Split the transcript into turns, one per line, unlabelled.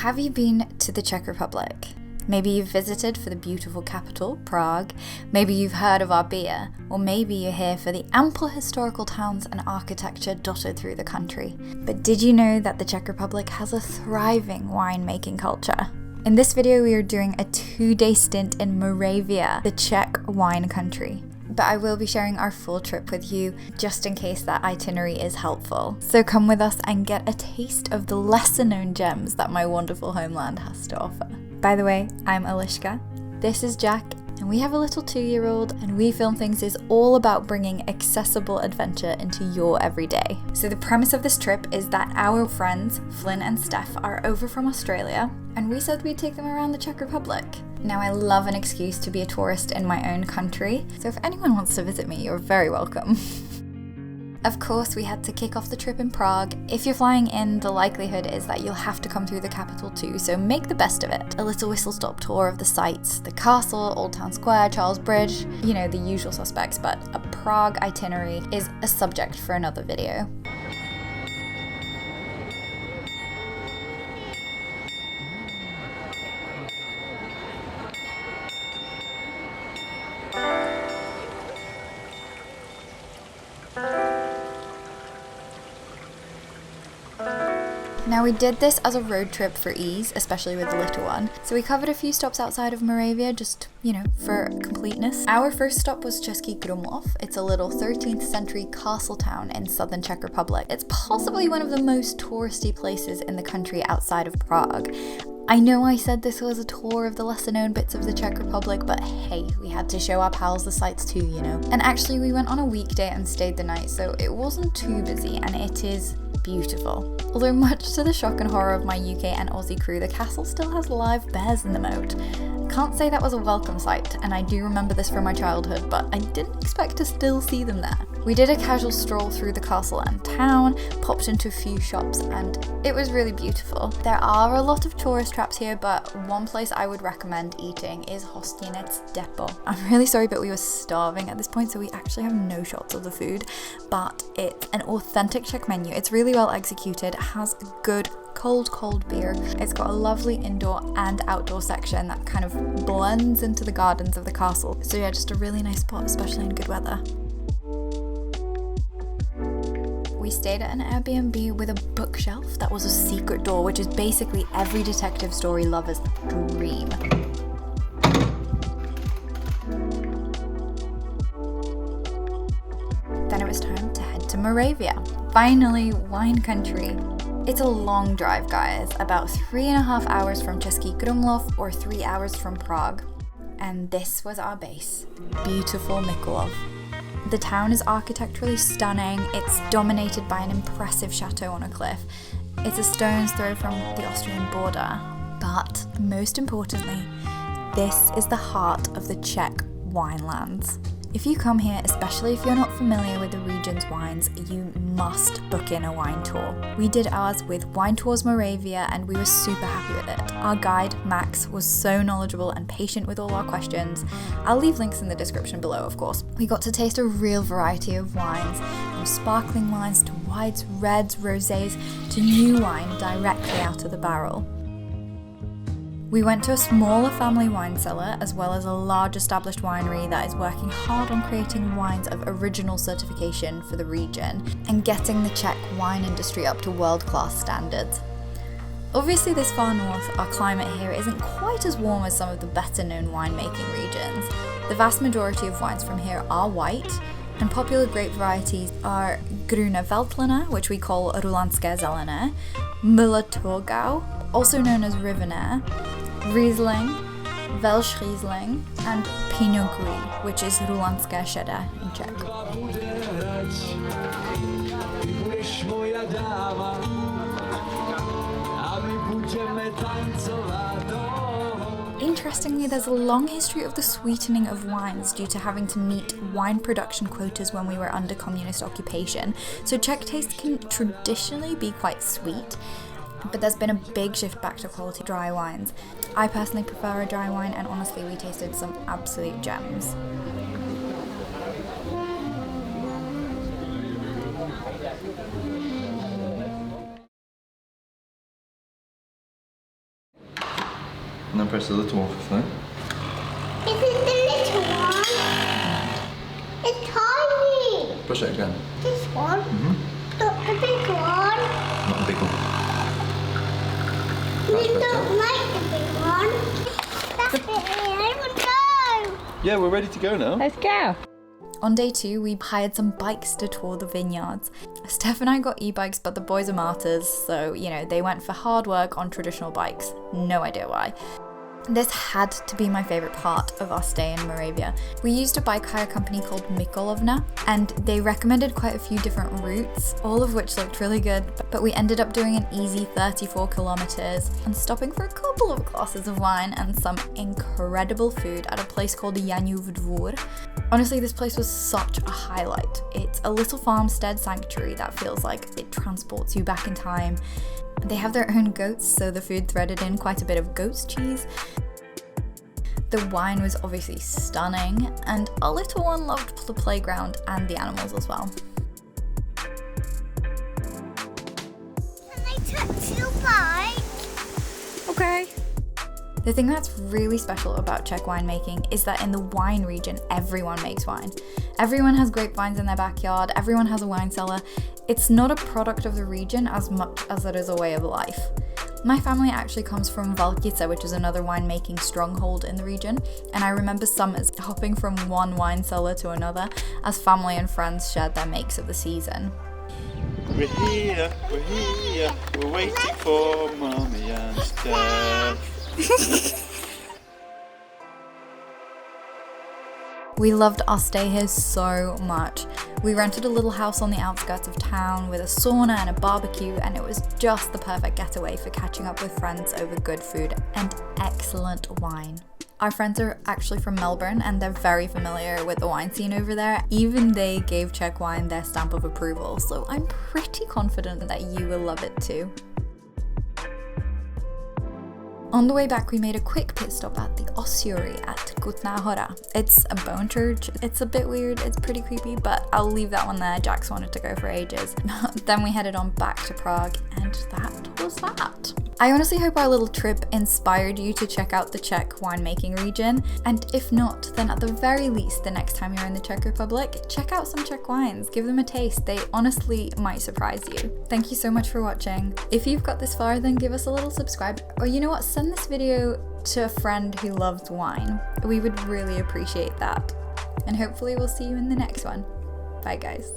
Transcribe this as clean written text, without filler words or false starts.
Have you been to the Czech Republic? Maybe you've visited for the beautiful capital, Prague, maybe you've heard of our beer, or maybe you're here for the ample historical towns and architecture dotted through the country. But did you know that the Czech Republic has a thriving winemaking culture? In this video we are doing a 2-day stint in Moravia, the Czech wine country. But I will be sharing our full trip with you, just in case that itinerary is helpful. So come with us and get a taste of the lesser known gems that my wonderful homeland has to offer. By the way, I'm Eliska, this is Jack, and we have a little 2-year-old, and We Film Things is all about bringing accessible adventure into your everyday. So the premise of this trip is that our friends, Flynn and Steph, are over from Australia, and we said we'd take them around the Czech Republic. Now, I love an excuse to be a tourist in my own country, so if anyone wants to visit me, you're very welcome. Of course, we had to kick off the trip in Prague. If you're flying in, the likelihood is that you'll have to come through the capital too, so make the best of it. A little whistle-stop tour of the sights, the castle, Old Town Square, Charles Bridge, you know, the usual suspects, but a Prague itinerary is a subject for another video. Now, we did this as a road trip for ease, especially with the little one, so we covered a few stops outside of Moravia, just, you know, for completeness. Our first stop was Český Krumlov. It's a little 13th century castle town in southern Czech Republic. It's possibly one of the most touristy places in the country outside of Prague. I know I said this was a tour of the lesser known bits of the Czech Republic, but hey, we had to show our pals the sights too, you know. And actually we went on a weekday and stayed the night, so it wasn't too busy, and it is beautiful. Although much to the shock and horror of my UK and Aussie crew, the castle still has live bears in the moat. Can't say that was a welcome sight, and I do remember this from my childhood, but I didn't expect to still see them there. We did a casual stroll through the castle and town, popped into a few shops, and it was really beautiful. There are a lot of tourist traps here, but one place I would recommend eating is Hostinec Depot. I'm really sorry, but we were starving at this point, so we actually have no shots of the food, but it's an authentic Czech menu. It's really well executed, has good cold beer. It's got a lovely indoor and outdoor section that kind of blends into the gardens of the castle. So yeah, just a really nice spot, especially in good weather. We stayed at an Airbnb with a bookshelf that was a secret door, which is basically every detective story lover's dream. Then it was time to head to Moravia. Finally, wine country. It's a long drive, guys, about 3.5 hours from Český Krumlov or 3 hours from Prague. And this was our base, beautiful Mikulov. The town is architecturally stunning. It's dominated by an impressive chateau on a cliff. It's a stone's throw from the Austrian border. But most importantly, this is the heart of the Czech winelands. If you come here, especially if you're not familiar with the region's wines, you must book in a wine tour. We did ours with Wine Tours Moravia, and we were super happy with it. Our guide, Max, was so knowledgeable and patient with all our questions. I'll leave links in the description below, of course. We got to taste a real variety of wines, from sparkling wines to whites, reds, rosés, to new wine directly out of the barrel. We went to a smaller family wine cellar, as well as a large established winery that is working hard on creating wines of original certification for the region and getting the Czech wine industry up to world-class standards. Obviously, this far north, our climate here isn't quite as warm as some of the better-known winemaking regions. The vast majority of wines from here are white, and popular grape varieties are Grüne Veltliner, which we call Rulanské zelené, Müller-Thurgau, also known as Rivener, Riesling, Welsh Riesling, and Pinot Gris, which is Rulanské šedé in Czech. Interestingly, there's a long history of the sweetening of wines due to having to meet wine production quotas when we were under communist occupation. So Czech taste can traditionally be quite sweet, but there's been a big shift back to quality dry wines. I personally prefer a dry wine, and honestly, we tasted some absolute gems.
And then press the little one for flow.
Is it the little one? It's tiny.
Push it again.
This one? Not the big one.
Not the big one.
We
That's
don't
better.
like the big one. That's it. I want to go.
Yeah, we're ready to go now.
Let's go. On day 2, we hired some bikes to tour the vineyards. Steph and I got e-bikes, but the boys are martyrs, so, you know, they went for hard work on traditional bikes. No idea why. This had to be my favourite part of our stay in Moravia. We used a bike hire company called Mikolovna, and they recommended quite a few different routes, all of which looked really good, but we ended up doing an easy 34 kilometres and stopping for a couple of glasses of wine and some incredible food at a place called Janův Dvůr. Honestly, this place was such a highlight. It's a little farmstead sanctuary that feels like it transports you back in time. They have their own goats, so the food threaded in quite a bit of goat's cheese. The wine was obviously stunning, and our little one loved the playground and the animals as well.
Can I touch your bike?
Okay. The thing that's really special about Czech winemaking is that in the wine region, everyone makes wine. Everyone has grapevines in their backyard, everyone has a wine cellar. It's not a product of the region as much as it is a way of life. My family actually comes from Valkice, which is another winemaking stronghold in the region, and I remember summers hopping from one wine cellar to another as family and friends shared their makes of the season.
We're here, we're waiting for Mummy and Steph.
We loved our stay here so much. We rented a little house on the outskirts of town with a sauna and a barbecue, and it was just the perfect getaway for catching up with friends over good food and excellent wine. Our friends are actually from Melbourne and they're very familiar with the wine scene over there. Even they gave Czech wine their stamp of approval, so I'm pretty confident that you will love it too. On the way back, we made a quick pit stop at the ossuary at Kutná Hora. It's a bone church. It's a bit weird, it's pretty creepy, but I'll leave that one there. Jack's wanted to go for ages. Then we headed on back to Prague, and that was that. I honestly hope our little trip inspired you to check out the Czech winemaking region, and if not, then at the very least, the next time you're in the Czech Republic, check out some Czech wines, give them a taste. They honestly might surprise you. Thank you so much for watching. If you've got this far, then give us a little subscribe, or you know what, send this video to a friend who loves wine. We would really appreciate that. And hopefully we'll see you in the next one. Bye guys.